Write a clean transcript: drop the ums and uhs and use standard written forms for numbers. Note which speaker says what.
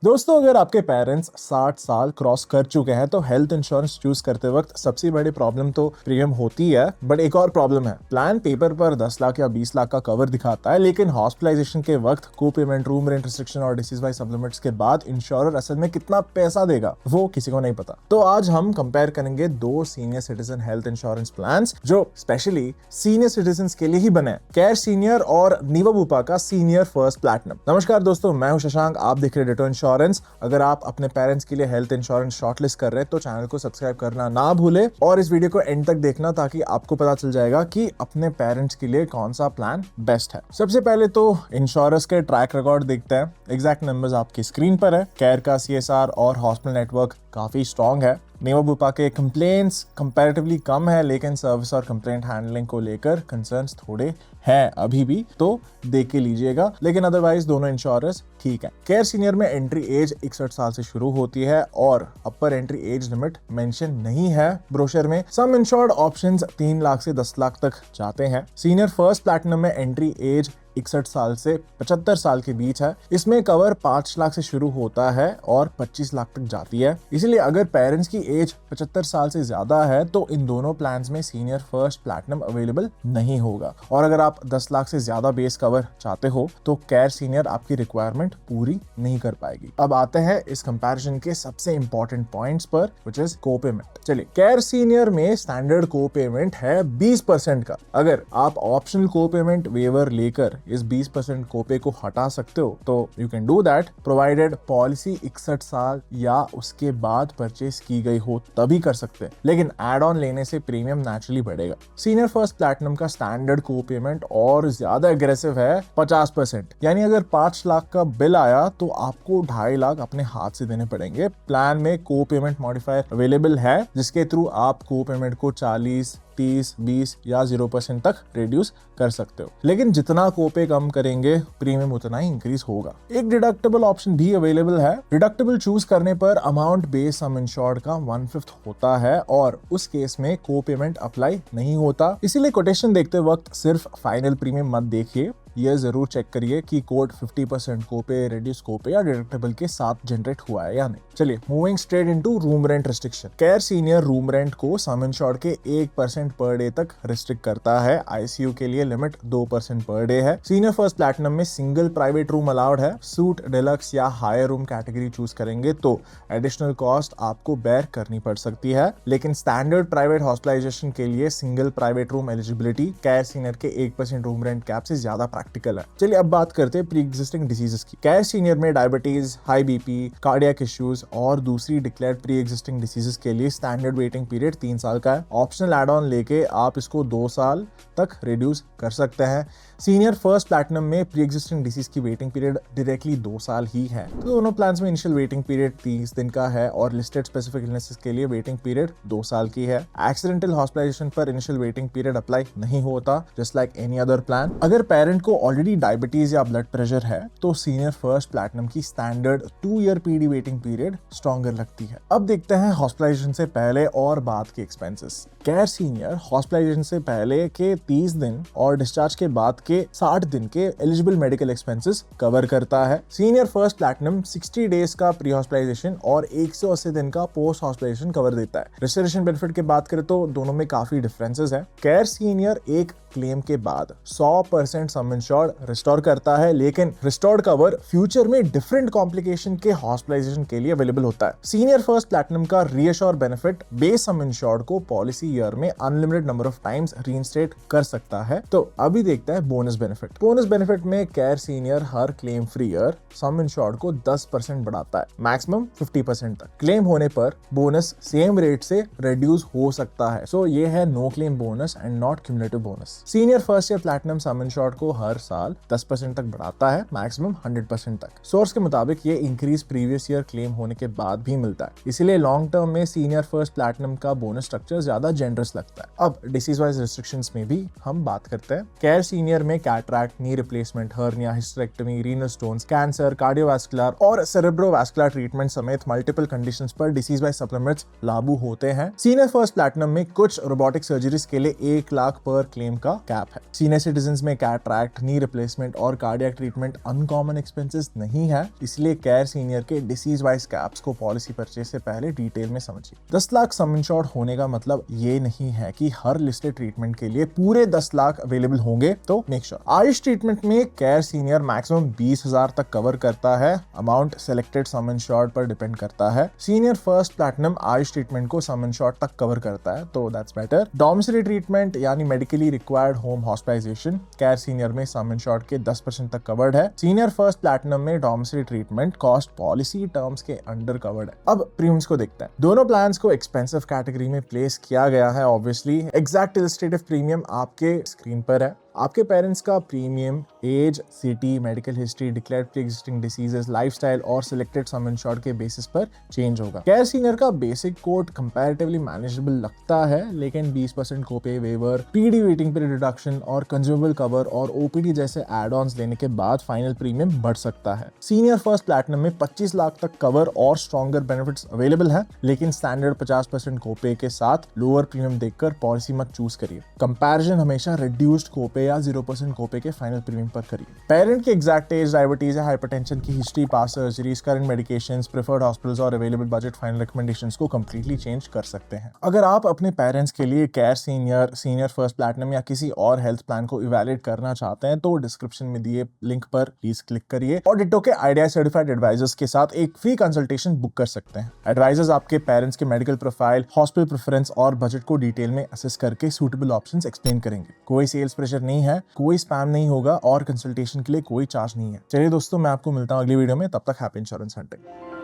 Speaker 1: दोस्तों, अगर आपके पेरेंट्स 60 साल क्रॉस कर चुके हैं तो हेल्थ इंश्योरेंस चूज करते वक्त सबसे बड़ी प्रॉब्लम तो प्रीमियम होती है। बट एक और प्रॉब्लम है, प्लान पेपर पर 10 लाख या 20 लाख का कवर दिखाता है, लेकिन हॉस्पिटलाइजेशन के वक्त को पेमेंट, रूम रेंट रिस्ट्रिक्शन और डिसीज बाय सप्लीमेंट्स के बाद इंश्योरर असल में कितना पैसा देगा वो किसी को नहीं पता। तो आज हम कंपेयर करेंगे दो senior citizen health insurance plan जो स्पेशली सीनियर सिटीजन के लिए ही बने हैं, केयर सीनियर और नीवा बुपा का सीनियर फर्स्ट प्लैटिनम। नमस्कार दोस्तों, मैं हूं शशांक, आप देख रहे हैं डिटो इंश्योरेंस। अगर आप अपने पेरेंट्स के लिए हेल्थ इंश्योरेंस शॉर्टलिस्ट कर रहे हैं तो चैनल को सब्सक्राइब करना ना भूले और इस वीडियो को एंड तक देखना ताकि आपको पता चल जाएगा कि अपने पेरेंट्स के लिए कौन सा प्लान बेस्ट है। सबसे पहले तो इंश्योरेंस के ट्रैक रिकॉर्ड देखते हैं। एग्जैक्ट नंबर्स आपकी स्क्रीन पर है। केयर का CSR और हॉस्पिटल नेटवर्क काफी स्ट्रॉन्ग है। नीवा बुपा के कंप्लेंट्स कंपैरेटिवली कम है, लेकिन सर्विस और कंप्लेंट हैंडलिंग को लेकर कंसर्न्स थोड़े हैं अभी भी, तो देख के लीजिएगा। लेकिन अदरवाइज दोनों इंश्योरेंस ठीक है। केयर सीनियर में एंट्री एज 61 साल से शुरू होती है और अपर एंट्री एज लिमिट मेंशन नहीं है ब्रोशर में। सम इंश्योर्ड ऑप्शंस 3 लाख से 10 लाख तक जाते हैं। सीनियर फर्स्ट प्लैटिनम में एंट्री एज 61 साल से 75 साल के बीच है। इसमें कवर 5 लाख से शुरू होता है और 25 लाख तक जाती है। इसलिए अगर पेरेंट्स की एज 75 साल से ज्यादा है तो इन दोनों प्लान्स में सीनियर फर्स्ट प्लैटिनम अवेलेबल नहीं होगा। और अगर आप 10 लाख से ज्यादा बेस कवर चाहते हो तो केयर सीनियर आपकी रिक्वायरमेंट पूरी नहीं कर पाएगी। अब आते हैं इस कंपैरिजन के सबसे इंपॉर्टेंट पॉइंट्स पर, व्हिच इज को पेमेंट। चलिए, केयर सीनियर में स्टैंडर्ड को पेमेंट है 20% का। अगर आप ऑप्शनल को पेमेंट वेवर लेकर इस 20% कोपे को हटा सकते हो तो you can do that, provided policy 61 साल या उसके बाद परचेस की गई हो तभी कर सकते हैं। लेकिन एड ऑन लेने से प्रीमियम नेचुरली बढ़ेगा। सीनियर फर्स्ट प्लैटिनम का स्टैंडर्ड को पेमेंट और ज्यादा एग्रेसिव है, 50%। यानी अगर 5 लाख का बिल आया तो आपको 2.5 लाख अपने हाथ से देने पड़ेंगे। प्लान में को पेमेंट मॉडिफायर अवेलेबल है जिसके थ्रू आप को पेमेंट को 40, 30, 20 या 0% तक रिड्यूस कर सकते हो। लेकिन जितना कोपे कम करेंगे प्रीमियम उतना ही इंक्रीज होगा। एक डिडक्टेबल ऑप्शन भी अवेलेबल है। डिडक्टेबल चूज करने पर अमाउंट बेस सम इंश्योर्ड का 1/5 होता है और उस केस में को पेमेंट अप्लाई नहीं होता। इसीलिए कोटेशन देखते वक्त सिर्फ फाइनल प्रीमियम मत देखिए, यह जरूर चेक करिए कि कोड 50% कोपे, रिड्यूस कोपे या डिडक्टेबल के साथ जनरेट हुआ है या नहीं। चलिए, moving straight into room rent restriction. Care senior room rent को सम इंश्योर्ड के 1% पर डे तक रिस्ट्रिक्ट करता है। ICU के लिए लिमिट 2% पर डे है। सीनियर फर्स्ट प्लैटिनम में सिंगल प्राइवेट रूम अलाउड है। सूट, डिलक्स या हायर रूम कैटेगरी चूज करेंगे तो एडिशनल कॉस्ट आपको बेयर करनी पड़ सकती है। लेकिन स्टैंडर्ड प्राइवेट हॉस्पिटलाइजेशन के लिए single private room eligibility care senior के 1% रूम रेंट कैप से ज्यादा प्रैक्टिकल है। चलिए अब बात करते हैं प्री एग्जिस्टिंग डिसीजेस की। केयर सीनियर में diabetes, high BP, cardiac issues और दूसरी डिक्लेयर्ड प्री एग्जिस्टिंग डिसीजेस के लिए स्टैंडर्ड वेटिंग पीरियड 3 साल का है। ऑप्शनल एड ऑन लेके आप इसको 2 साल तक रिड्यूस कर सकते हैं। सीनियर फर्स्ट प्लैटिनम में प्री एग्जिस्टिंग डिसीज की वेटिंग पीरियड डायरेक्टली 2 साल ही है। तो दोनों प्लान्स में इनिशियल वेटिंग पीरियड 30 दिन का है और लिस्टेड स्पेसिफिक इलनेसेस के लिए वेटिंग पीरियड 2 साल की है। एक्सीडेंटल हॉस्पिटलाइजेशन पर इनिशियल वेटिंग पीरियड अप्लाई नहीं होता, just like any other plan. अगर पेरेंट को ऑलरेडी डायबिटीज या ब्लड प्रेशर है तो सीनियर फर्स्ट प्लैटिनम की standard 2 year PD waiting period stronger लगती है। अब देखते हैं हॉस्पिटलाइजेशन से पहले और बाद के एक्सपेंसेस। केयर सीनियर हॉस्पिटलाइजेशन से पहले के 30 दिन और डिस्चार्ज के बाद के 60 दिन के एलिजिबल मेडिकल एक्सपेंसेस कवर करता है। सीनियर फर्स्ट प्लैटिनम 60 डेज का प्री हॉस्पिटलाइजेशन और 180 दिन का पोस्ट हॉस्पिटलाइजेशन कवर देता है। रिस्टोरेशन बेनिफिट की बात करें तो दोनों में काफी डिफरेंसेस है। केयर सीनियर एक क्लेम के बाद 100% सम इंश्योर्ड रिस्टोर करता है, लेकिन रिस्टोर्ड कवर फ्यूचर में डिफरेंट कॉम्प्लिकेशन के हॉस्पिटलाइजेशन के लिए अवेलेबल होता है। सीनियर फर्स्ट प्लैटिनम का रीअश्योर बेनिफिट बेस सम इंश्योर्ड को पॉलिसी ईयर में unlimited number of times reinstate कर सकता है। तो अभी देखते हैं बोनस बेनिफिट। बोनस बेनिफिट में केयर सीनियर हर claim free year some insured को 10% बढ़ाता है, मैक्सिमम 50% तक। क्लेम होने पर बोनस सेम रेट से रिड्यूस हो सकता है। सो ये है no claim bonus and not cumulative bonus. Senior first year platinum sum insured को हर साल 10% तक बढ़ाता है, मैक्सिमम 100% तक। सोर्स के मुताबिक ये इंक्रीज प्रीवियस ईयर क्लेम होने के बाद भी मिलता है। इसीलिए लॉन्ग टर्म में सीनियर फर्स्ट प्लैटिनम का बोनस स्ट्रक्चर ज्यादा जेनरस लगता है। अब डिसीज वाइज रिस्ट्रिक्शंस में भी हम बात करते हैं। केयर सीनियर में cataract, knee replacement, hernia, hysterectomy, renal stones, cancer, cardiovascular और सेरेब्रोवास्कुलर ट्रीटमेंट समेत मल्टीपल कंडीशंस पर डिसीज वाइज सप्लीमेंट्स लागू होते हैं। सीनियर फर्स्ट प्लैटिनम में कुछ रोबोटिक सर्जरीज के लिए 1 लाख पर क्लेम का कैप है। सीनियर सिटीजन में कैटरैक्ट, ग्राफ्ट, नी रिप्लेसमेंट और कार्डियक ट्रीटमेंट अनकॉमन एक्सपेंसेस नहीं है, इसलिए केयर सीनियर के डिसीज वाइज कैप्स को पॉलिसी परचेज से पहले डिटेल में समझिए। 10 लाख सम इंश्योर्ड होने का मतलब ये नहीं है कि हर लिस्टेड ट्रीटमेंट के लिए पूरे 10 लाख अवेलेबल होंगे, तो मेक श्योर। आयुष ट्रीटमेंट में केयर सीनियर मैक्सिमम 20,000 तक कवर करता है। अमाउंट सेलेक्टेड सम इंश्योर्ड पर डिपेंड करता है। Senior first platinum AYUSH treatment को सम इंश्योर्ड तक कवर करता है, तो दैट्स बेटर। डोमिसिलरी ट्रीटमेंट यानी medically required home hospitalisation care senior में सम इंश्योर्ड के 10% तक कवर्ड है। सीनियर फर्स्ट प्लैटिनम में domiciliary treatment cost policy terms के अंडर कवर्ड है। अब प्रीमियम्स को देखते हैं। दोनों प्लान्स को एक्सपेंसिव कैटेगरी में प्लेस किया गया है। ऑब्वियसली एग्जैक्ट इलस्ट्रेटिव प्रीमियम आपके स्क्रीन पर है। आपके पेरेंट्स का premium age, city, medical history, declared pre existing diseases, lifestyle और सिलेक्टेड सम इंश्योर्ड के बेसिस पर चेंज होगा। केयर सीनियर का बेसिक कोट कंपैरेटिवली मैनेजेबल लगता है, लेकिन 20% copay waiver, PD waiting period reduction और कंज्यूमेबल कवर और ओपीडी जैसे एड ऑन्स लेने के बाद फाइनल प्रीमियम बढ़ सकता है। सीनियर फर्स्ट प्लैटिनम में 25 लाख तक कवर और स्ट्रॉन्गर बेनिफिट्स अवेलेबल है, लेकिन स्टैंडर्ड 50% कोपे के साथ लोअर प्रीमियम देखकर पॉलिसी मत चूज करिए। कंपैरिजन हमेशा रिड्यूस्ड कोपे या 0% कोपे के फाइनल प्रीमियम पर करिए। पेरेंट के एग्जैक्ट एज, डायबिटीज या हाइपरटेंशन की history, past surgeries, current medications, preferred hospitals और अवेलेबल बजट फाइनल रिकमेंडेशंस को कंप्लीटली चेंज कर सकते हैं। अगर आप अपने पेरेंट्स के लिए care senior, senior first platinum या किसी और हेल्थ प्लान को इवैल्यूएट करना चाहते हैं, तो डिस्क्रिप्शन में दिए लिंक पर प्लीज क्लिक करिए और डिटो के आइडिया सर्टिफाइड एडवाइजर्स के साथ एक फ्री कंसल्टेशन बुक कर सकते हैं। एडवाइजर्स आपके पेरेंट्स के मेडिकल प्रोफाइल, हॉस्पिटल प्रेफरेंस और बजट को डिटेल में असेस करके सूटेबल ऑप्शंस एक्सप्लेन करेंगे। कोई सेल्स प्रेशर नहीं है, कोई स्पैम नहीं होगा और कंसल्टेशन के लिए कोई चार्ज नहीं है। चलिए दोस्तों, मैं आपको मिलता हूं अगली वीडियो में। तब तक हैप्पी इंश्योरेंस हंटिंग।